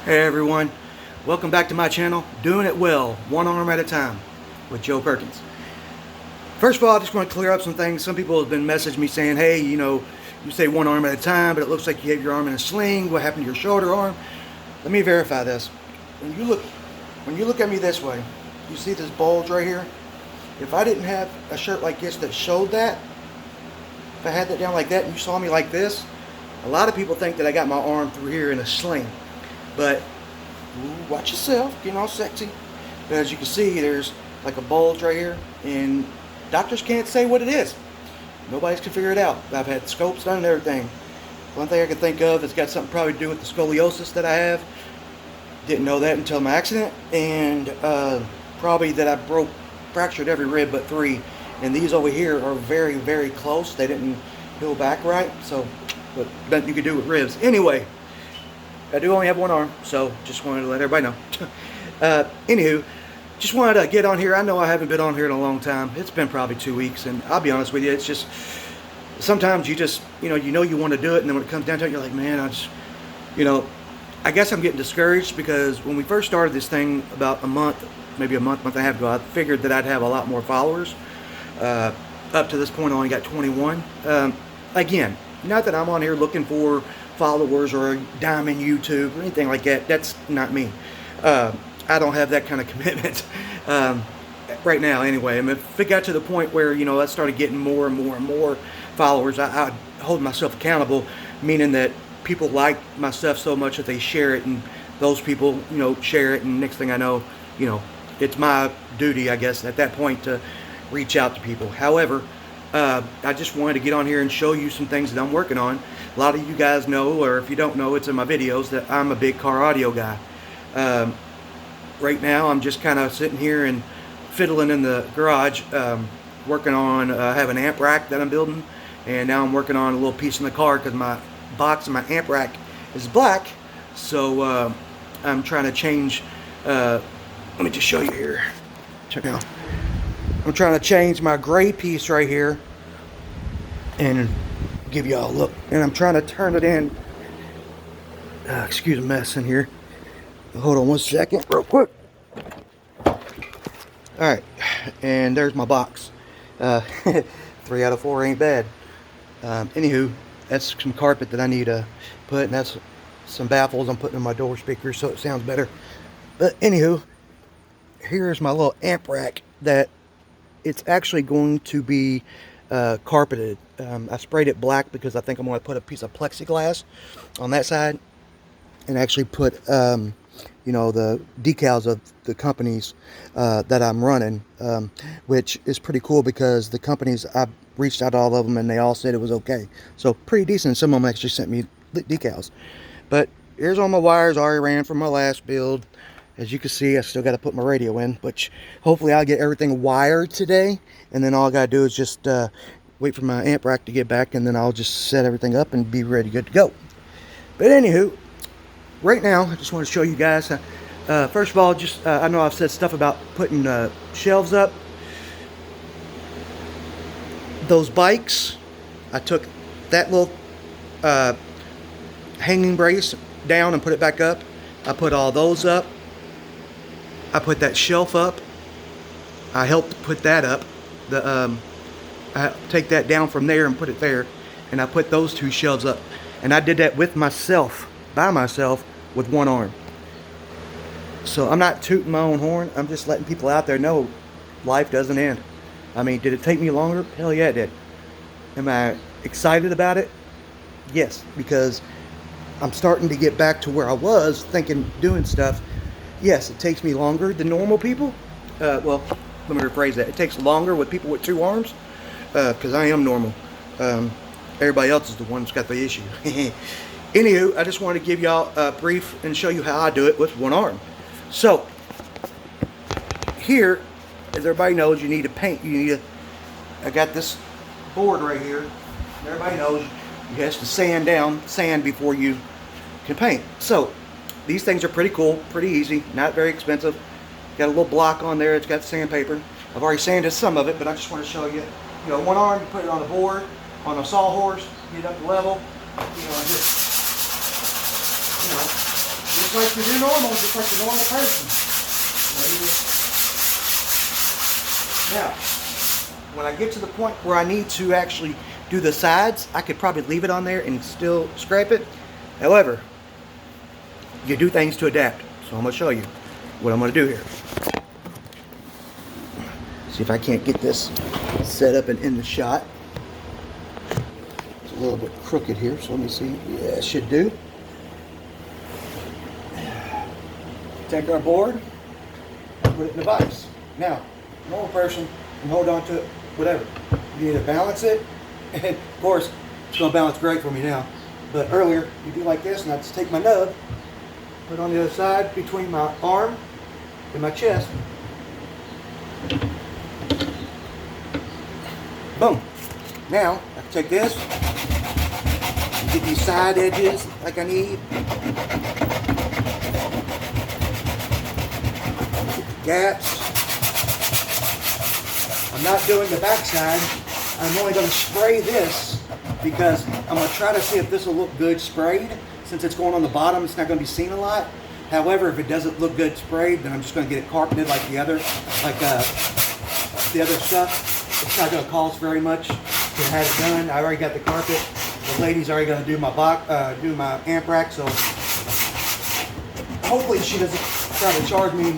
Hey everyone, welcome back to my channel, Doing It Well, one arm at a time, with Joe Perkins. First of all, I just want to clear up some things. Some people have been messaging me saying, hey, you say one arm at a time, but it looks like you have your arm in a sling. What happened to your shoulder arm? Let me verify this. When you look at me this way, you see this bulge right here? If I didn't have a shirt like this that showed that, if I had that down like that and you saw me like this, a lot of people think that I got my arm through here in a sling. But watch yourself, getting all sexy. But as you can see, there's like a bulge right here, and doctors can't say what it is. Nobody's can figure it out. I've had scopes done and everything. One thing I can think of, it's got something probably to do with the scoliosis that I have. Didn't know that until my accident, and probably that I fractured every rib but 3. And these over here are very, very close. They didn't heal back right, so but nothing you could do with ribs. Anyway, I do only have one arm, so just wanted to let everybody know. Anywho, just wanted to get on here. I know I haven't been on here in a long time. It's been probably 2 weeks, and I'll be honest with you, it's just sometimes you just you want to do it, and then when it comes down to it, you're like, man, I guess I'm getting discouraged, because when we first started this thing about a month, maybe a month and a half ago, I figured that I'd have a lot more followers. Up to this point, I only got 21. Again, not that I'm on here looking for followers or a diamond YouTube or anything like that. That's not me. I don't have that kind of commitment right now anyway. I mean, if it got to the point where I started getting more and more and more followers, I hold myself accountable, meaning that people like my stuff so much that they share it, and those people share it, and next thing I know, it's my duty, I guess, at that point to reach out to people. However, I just wanted to get on here and show you some things that I'm working on. A lot of you guys know, or if you don't know, it's in my videos, that I'm a big car audio guy. Right now, I'm just kind of sitting here and fiddling in the garage, working on, I have an amp rack that I'm building, and now I'm working on a little piece in the car, because my box and my amp rack is black, so I'm trying to change, let me just show you here. Check out. I'm trying to change my gray piece right here and give y'all a look. And I'm trying to turn it in. Excuse the mess in here. Hold on one second real quick. Alright. And there's my box. 3 out of 4 ain't bad. Anywho, that's some carpet that I need to put. And that's some baffles I'm putting in my door speakers so it sounds better. But anywho, here's my little amp rack that it's actually going to be carpeted. I sprayed it black because I think I'm going to put a piece of plexiglass on that side and actually put the decals of the companies that I'm running, which is pretty cool, because the companies, I've reached out to all of them and they all said it was okay. So pretty decent. Some of them actually sent me decals. But here's all my wires I already ran from my last build. As you can see, I still got to put my radio in, which hopefully I'll get everything wired today, and then all I got to do is just wait for my amp rack to get back, and then I'll just set everything up and be ready, good to go. But anywho, right now, I just want to show you guys, first of all, just I know I've said stuff about putting shelves up. Those bikes, I took that little hanging brace down and put it back up. I put all those up. I put that shelf up. I helped put that up. I take that down from there and put it there, and I put those 2 shelves up. And I did that with myself, by myself, with one arm. So I'm not tooting my own horn. I'm just letting people out there know life doesn't end. I mean, did it take me longer? Hell yeah, it did. Am I excited about it? Yes, because I'm starting to get back to where I was thinking, doing stuff. Yes, it takes me longer than normal people. Well, let me rephrase that. It takes longer with people with 2 arms, because I am normal. Everybody else is the one that's got the issue. Anywho, I just want to give y'all a brief and show you how I do it with one arm. So, here, as everybody knows, you need to paint. I got this board right here. Everybody knows you have to sand before you can paint. So, these things are pretty cool, pretty easy, not very expensive. Got a little block on there, it's got sandpaper. I've already sanded some of it, but I just want to show you. One arm, you put it on the board, on a sawhorse, get it up to level, and just just like you do normal, just like a normal person. Now, when I get to the point where I need to actually do the sides, I could probably leave it on there and still scrape it. However, you do things to adapt. So I'm going to show you what I'm going to do here. See if I can't get this set up and in the shot. It's a little bit crooked here, so let me see. Yeah, it should do. Take our board and put it in the vise. Now, normal person can hold on to it, whatever. You either balance it, and of course, it's going to balance great for me now. But earlier, you do like this, and I just take my nub, put it on the other side between my arm and my chest. Boom. Now, I can take this, get these side edges like I need. Gaps. I'm not doing the back side. I'm only going to spray this because I'm going to try to see if this will look good sprayed. Since it's going on the bottom, it's not going to be seen a lot. However, if it doesn't look good sprayed, then I'm just going to get it carpeted like the other stuff. It's not going to cost very much to have it done. I already got the carpet. The lady's already going to do my amp rack, so hopefully she doesn't try to charge me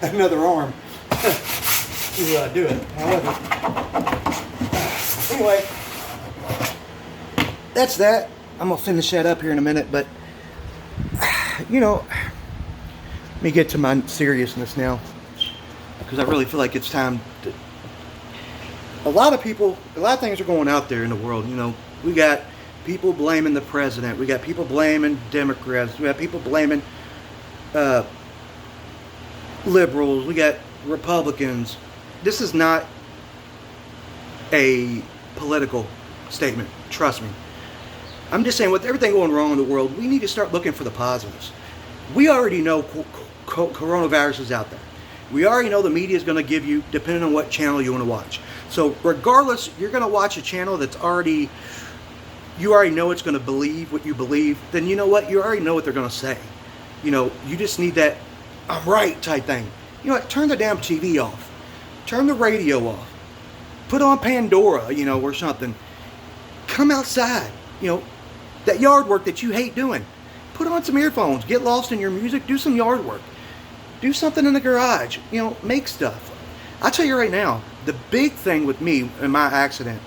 another arm to do it. However, anyway, that's that. I'm going to finish that up here in a minute, but you know, let me get to my seriousness now, because I really feel like it's time to. A lot of things are going out there in the world. You know, we got people blaming the president. We got people blaming Democrats. We got people blaming liberals. We got Republicans. This is not a political statement. Trust me. I'm just saying, with everything going wrong in the world, we need to start looking for the positives. We already know coronavirus is out there. We already know the media is going to give you, depending on what channel you want to watch. So regardless, you're going to watch a channel that's you already know it's going to believe what you believe, then you know what? You already know what they're going to say. You know, you just need that I'm right type thing. You know what? Turn the damn TV off. Turn the radio off. Put on Pandora, you know, or something. Come outside. You know, that yard work that you hate doing. Put on some earphones. Get lost in your music. Do some yard work. Do something in the garage. You know, make stuff. I'll tell you right now, the big thing with me in my accident,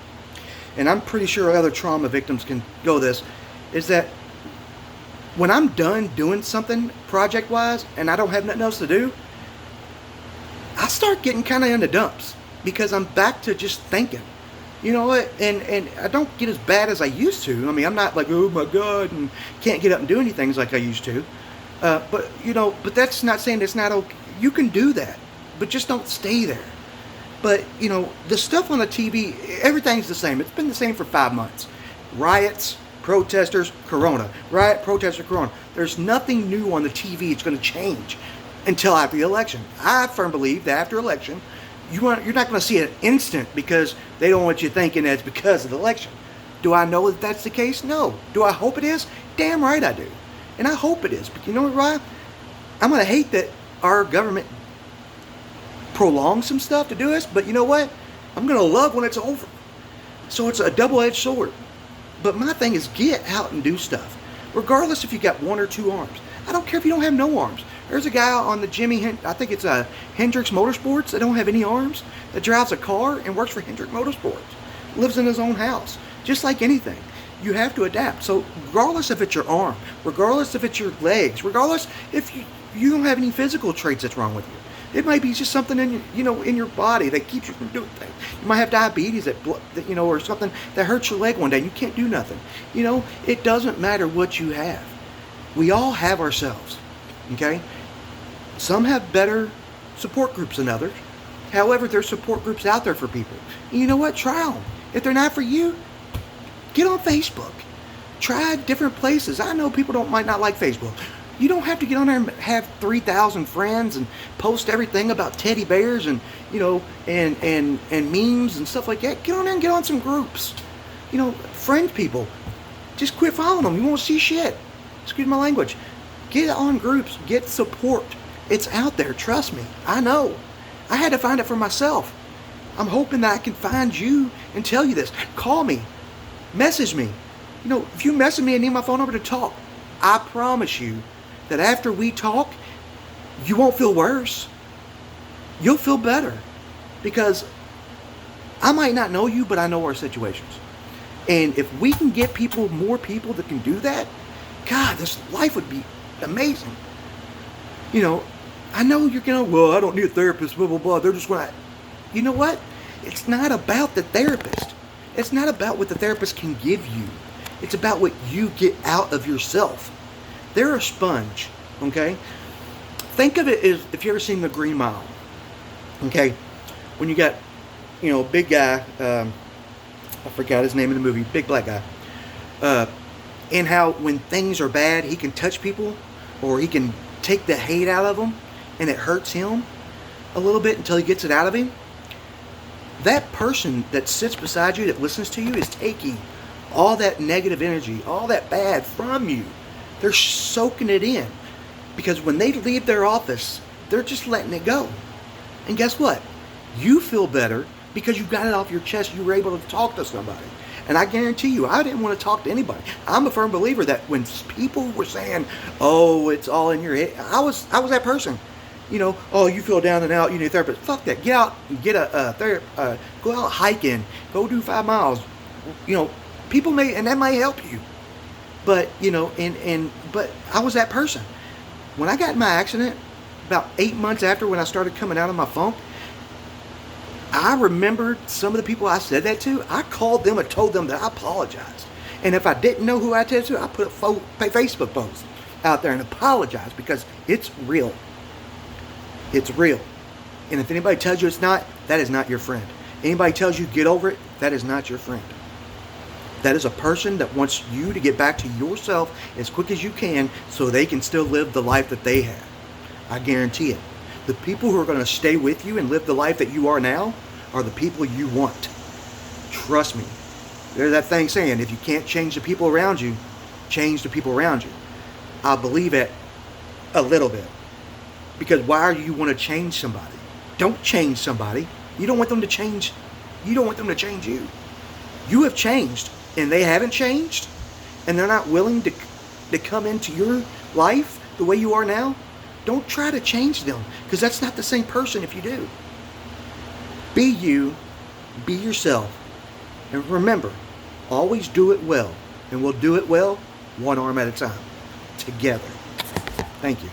and I'm pretty sure other trauma victims can go this, is that when I'm done doing something project-wise and I don't have nothing else to do, I start getting kind of in the dumps because I'm back to just thinking. You know what? And I don't get as bad as I used to. I mean, I'm not like, oh my God, and can't get up and do anything like I used to. But, you know, but that's not saying it's not okay. You can do that, but just don't stay there. But, you know, the stuff on the TV, everything's the same. It's been the same for 5 months. Riots, protesters, corona. Riot, protester, corona. There's nothing new on the TV. It's going to change until after the election. I firmly believe that after election, you're not going to see it instant because they don't want you thinking that it's because of the election. Do I know that that's the case? No. Do I hope it is? Damn right I do. And I hope it is. But you know what, Ryan? I'm going to hate that our government prolongs some stuff to do this, but you know what? I'm going to love when it's over. So it's a double-edged sword. But my thing is get out and do stuff. Regardless if you got 1 or 2 arms. I don't care if you don't have no arms. There's a guy on the I think it's a Hendrix Motorsports that don't have any arms, that drives a car and works for Hendrix Motorsports. Lives in his own house. Just like anything. You have to adapt. So regardless if it's your arm, regardless if it's your legs, regardless if you don't have any physical traits that's wrong with you. It might be just something in in your body that keeps you from doing things. You might have diabetes that or something that hurts your leg one day and you can't do nothing. You know, it doesn't matter what you have. We all have ourselves. Okay? Some have better support groups than others. However, there's support groups out there for people. And you know what? Try them. If they're not for you, get on Facebook. Try different places. I know people might not like Facebook. You don't have to get on there and have 3,000 friends and post everything about teddy bears and, and memes and stuff like that. Get on there and get on some groups. Friend people. Just quit following them. You won't see shit. Excuse my language. Get on groups. Get support. It's out there. Trust me. I know. I had to find it for myself. I'm hoping that I can find you and tell you this. Call me. Message me. If you message me and need my phone number to talk, I promise you that after we talk, you won't feel worse. You'll feel better. Because I might not know you, but I know our situations. And if we can get more people that can do that, God, this life would be amazing. I know you're going to, well, I don't need a therapist, blah, blah, blah. They're just going to, you know what? It's not about the therapist. It's not about what the therapist can give you. It's about what you get out of yourself. They're a sponge, okay? Think of it as if you ever seen The Green Mile, okay? When you got, big guy, I forgot his name in the movie, big black guy, and how when things are bad, he can touch people, or he can take the hate out of them, and it hurts him a little bit until he gets it out of him. That person that sits beside you, that listens to you, is taking all that negative energy, all that bad from you. They're soaking it in. Because when they leave their office, they're just letting it go. And guess what? You feel better because you got it off your chest. You were able to talk to somebody. And I guarantee you, I didn't want to talk to anybody. I'm a firm believer that when people were saying, oh, it's all in your head, I was that person. Oh, you feel down and out, you need a therapist. Fuck that. Get out and get a therapist. Go out hiking. Go do 5 miles. People may, and that might help you. But, but I was that person. When I got in my accident, about 8 months after when I started coming out of my funk, I remembered some of the people I said that to. I called them and told them that I apologized. And if I didn't know who I said to, I put a Facebook post out there and apologized because it's real. It's real. And if anybody tells you it's not, that is not your friend. Anybody tells you get over it, that is not your friend. That is a person that wants you to get back to yourself as quick as you can so they can still live the life that they had. I guarantee it. The people who are going to stay with you and live the life that you are now are the people you want. Trust me. There's that thing saying, if you can't change the people around you, change the people around you. I believe it a little bit. Because why do you want to change somebody? Don't change somebody. You don't want them to change. You don't want them to change you. You have changed, and they haven't changed, and they're not willing to come into your life the way you are now. Don't try to change them, because that's not the same person if you do. Be you, be yourself, and remember, always do it well, and we'll do it well, one arm at a time, together. Thank you.